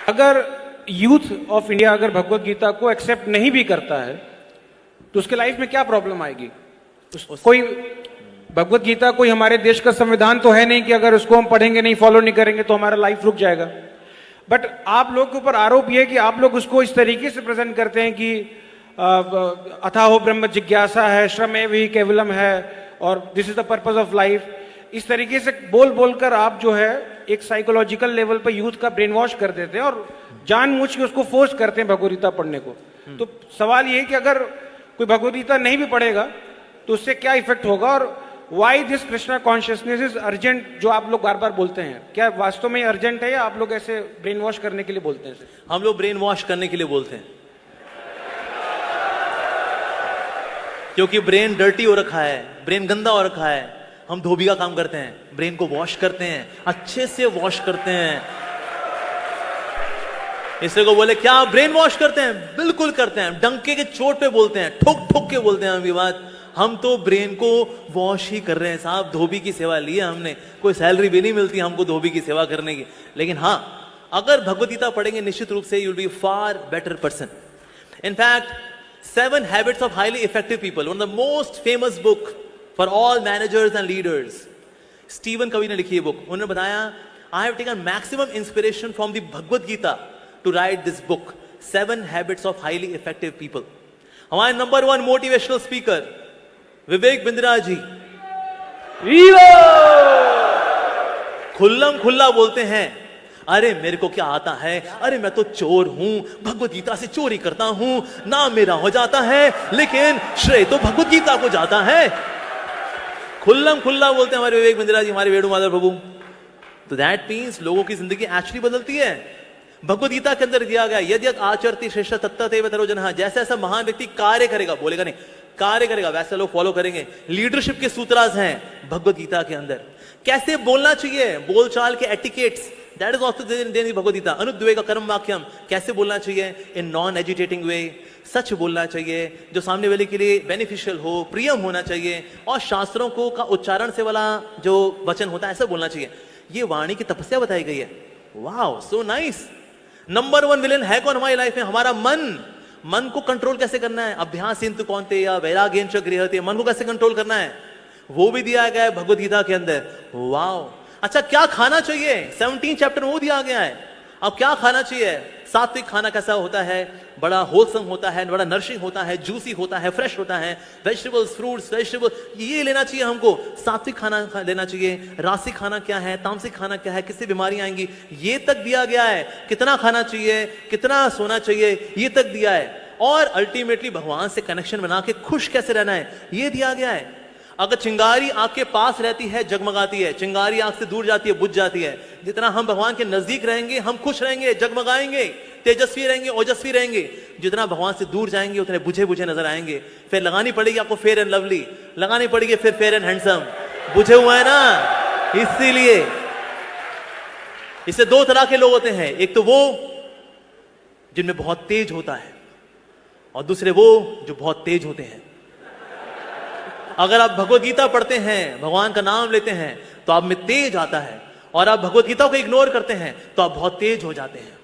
अगर youth of India अगर भगवत गीता को एक्सेप्ट नहीं भी करता है तो उसके लाइफ में क्या प्रॉब्लम आएगी? कोई भगवत गीता कोई हमारे देश का संविधान तो है नहीं कि अगर उसको हम पढ़ेंगे नहीं, फॉलो नहीं करेंगे तो हमारा लाइफ रुक जाएगा। बट आप लोग के ऊपर आरोप यह है कि आप लोग उसको इस तरीके से प्रेजेंट करते हैं कि अथाहो ब्रह्म जिज्ञासा है, श्रमेव हि केवलम है और this is the purpose of life. इस तरीके से बोल बोलकर आप जो है एक साइकोलॉजिकल लेवल पर यूथ का ब्रेन वॉश कर देते हैं और जानबूझ के उसको फोर्स करते हैं भगवत गीता पढ़ने को। तो सवाल ये है कि अगर कोई भगवत गीता नहीं भी पढ़ेगा तो उससे क्या इफेक्ट होगा और why this Krishna consciousness is urgent, जो आप लोग बार बार बोलते हैं, क्या वास्तव में अर्जेंट है या आप लोग ऐसे ब्रेन वॉश करने के लिए बोलते हैं? हम लोग ब्रेन वॉश करने के लिए बोलते हैं, क्योंकि ब्रेन डर्टी हो रखा है, ब्रेन गंदा हो रखा है। हम धोबी का काम करते हैं, ब्रेन को वॉश करते हैं, अच्छे से वॉश करते हैं। इससे को बोले क्या ब्रेन वॉश करते हैं? बिल्कुल करते हैं, डंके के चोट पे बोलते हैं, ठोक ठोक के बोलते हैं। हम ये बात, हम तो ब्रेन को वॉश ही कर रहे हैं साहब। धोबी की सेवा ली है हमने, कोई सैलरी भी नहीं मिलती हमको धोबी की सेवा करने की। लेकिन हाँ, अगर भगवत गीता पढ़ेंगे निश्चित रूप से you will be far better person. In fact 7 Habits of Highly Effective People, one of the most famous book for all managers and leaders. Steven कवि ने लिखी ये बुक। उन्होंने बताया, I have taken maximum inspiration from the Bhagavad Gita to write this book, 7 Habits of Highly Effective People. हमारे number 1 motivational speaker Vivek Bindra ji खुल्लम खुल्ला बोलते हैं, अरे मेरे को क्या आता है, अरे मैं तो चोर हूं, भगवत गीता से चोरी करता हूं, नाम मेरा हो जाता है लेकिन श्रेय तो भगवत गीता को जाता है। खुल्लम खुल्ला बोलते हैं हमारे विवेक बिंद्रा जी, हमारे वेणु माधव प्रभु। तो दैट मीन्स लोगों की जिंदगी एक्चुअली बदलती है। भगवत गीता के अंदर दिया गया, यदि आचरति श्रेष्ठ तत्तदेव तरो जनः, जैसा ऐसा महान व्यक्ति कार्य करेगा, बोलेगा नहीं, कार्य करेगा, वैसे लोग फॉलो करेंगे। लीडरशिप के सूत्रास हैं भगवत गीता के अंदर। कैसे बोलना चाहिए, बोलचाल के etiquettes, that is also there in Bhagavad Gita. अनुद्वेग कर्म वाक्यम, कैसे बोलना चाहिए इन नॉन एजिटेटिंग वे, सच बोलना चाहिए जो सामने वाले के लिए बेनिफिशियल हो, प्रियम होना चाहिए, और शास्त्रों को का उच्चारण से वाला जो वचन होता है ऐसा बोलना चाहिए। ये वाणी की तपस्या बताई गई है। Wow, so nice. Number 1 villain है कौन हमारी लाइफ में? हमारा मन। मन को कंट्रोल कैसे करना है? अभ्यास इंतु कौन्ते या वैराग्येन च गृह्यते, मन को कैसे कंट्रोल करना है वो भी दिया गया है भगवत गीता के अंदर। वाओ। अच्छा, क्या खाना चाहिए? 17 चैप्टर में वो दिया गया है। अब क्या खाना चाहिए? सात्विक खाना कैसा होता है? बड़ा होलसम होता है, बड़ा नरिशिंग होता है, जूसी होता है, फ्रेश होता है, वेजिटेबल्स, फ्रूट्स, वेजिटेबल, ये लेना चाहिए हमको। सात्विक खाना लेना चाहिए। रासिक खाना क्या है, तामसिक खाना क्या है, किससे बीमारियां आएंगी, ये तक दिया गया है। कितना खाना चाहिए, कितना सोना चाहिए, ये तक दिया है। और अल्टीमेटली भगवान से कनेक्शन बना के खुश कैसे रहना है, ये दिया गया है। अगर चिंगारी आग के पास रहती है जगमगाती है, चिंगारी आग से दूर जाती है बुझ जाती है। जितना हम भगवान के नजदीक रहेंगे हम खुश रहेंगे, जगमगाएंगे, तेजस्वी रहेंगे, ओजस्वी रहेंगे। जितना भगवान से दूर जाएंगे उतने बुझे बुझे नजर आएंगे। फिर लगानी पड़ेगी आपको फेयर एंड लवली, लगानी पड़ेगी फिर फेयर एंड हैंडसम। बुझे हुए है ना, इसीलिए इससे 2 तरह के लोग होते हैं। एक तो वो जिनमें बहुत तेज होता है और दूसरे वो जो बहुत तेज होते हैं। अगर आप भगवत गीता पढ़ते हैं, भगवान का नाम लेते हैं तो आप में तेज आता है, और आप भगवत गीता को इग्नोर करते हैं तो आप बहुत तेज हो जाते हैं।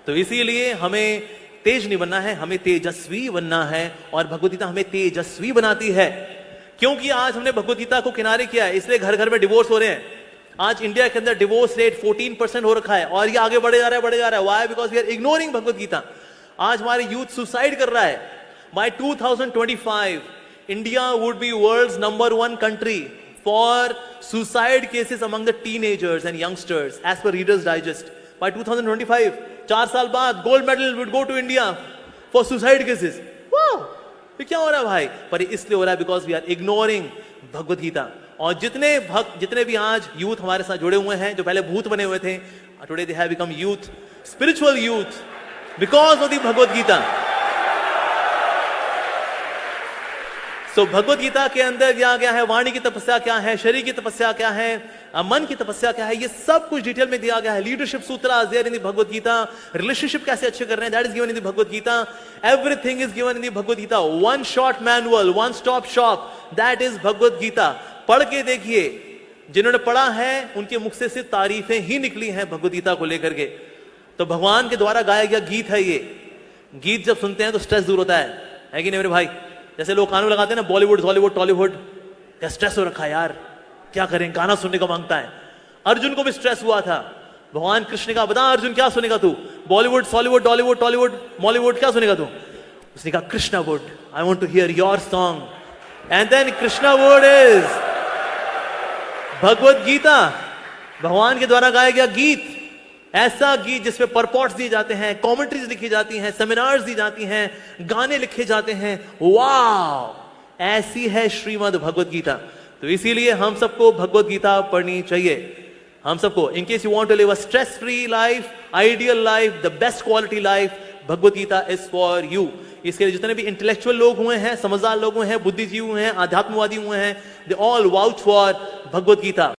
तो इसीलिए हमें तेज नहीं बनना है, हमें तेजस्वी बनना है, और भगवत गीता हमें तेजस्वी बनाती है। क्योंकि आज हमने भगवत गीता को किनारे किया है, इसलिए घर घर में डिवोर्स हो रहे हैं। आज इंडिया के अंदर डिवोर्स रेट 14% हो रखा है, और ये आगे बढ़े जा रहा है, बढ़े जा रहा है। Why? Because we are ignoring Bhagavad Gita. आज हमारे यूथ सुसाइड कर रहा है। By 2025 India would be world's number 1 country for suicide cases among the teenagers and youngsters as per Reader's Digest. By 2025, 4 साल बाद gold medal would go to India for suicide cases. Wow! ये क्या हो रहा है भाई? पर इसलिए हो रहा है because we are ignoring Bhagavad Gita. और जितने भक्त, जितने भी आज यूथ हमारे साथ जुड़े हुए हैं, जो पहले भूत बने हुए थे, today they have become youth, spiritual youth, because of the Bhagavad Gita. सो भगवत गीता के अंदर दिया गया है वाणी की तपस्या क्या है, शरीर की तपस्या क्या है, मन की तपस्या क्या है, ये सब कुछ डिटेल में दिया गया है। लीडरशिप सूत्र there in the Bhagavad Gita. Relationship कैसे अच्छे कर रहे हैं, that is given in the Bhagavad Gita. Everything is given in the Bhagavad Gita. One shot manual, one stop shop, that is Bhagavad Gita. पढ़ के देखिए, जिन्होंने पढ़ा है उनके मुख से सिर्फ तारीफें ही निकली हैं भगवत गीता को लेकर के। तो भगवान के द्वारा गाया गया गीत है ये। गीत जब सुनते हैं तो स्ट्रेस दूर होता है कि नहीं मेरे भाई? जैसे लोग कानून लगाते हैं ना, बॉलीवुड हॉलीवुड टॉलीवुड, क्या स्ट्रेस हो रखा है यार, क्या करें, गाना सुनने को मांगता है। अर्जुन को भी स्ट्रेस हुआ था। भगवान कृष्ण का बता अर्जुन क्या सुनेगा तू, Bollywood Hollywood Tollywood Tollywood Mollywood क्या सुनेगा तू? उसने कहा Krishna wood, I want to hear your song. And then Krishna wood is Bhagavad Gita, भगवान के द्वारा गाया गया गीत। ऐसा गीत जिसमें परपॉट्स दिए जाते हैं, कमेंट्रीज लिखी जाती हैं, सेमिनार्स दी जाती हैं, गाने लिखे जाते हैं। वाह, ऐसी है श्रीमद् भगवत गीता। तो इसीलिए हम सबको भगवत गीता पढ़नी चाहिए। हम सबको, in case you want to live a stress free life, ideal life, the best quality life, Bhagavad Gita is for you. इसके लिए जितने भी इंटेलेक्चुअल लोग हुए हैं, समझदार लोग हुए हैं, बुद्धिजीवी हुए हैं, आध्यात्मवादी हुए हैं, they all vouch for Bhagavad Gita.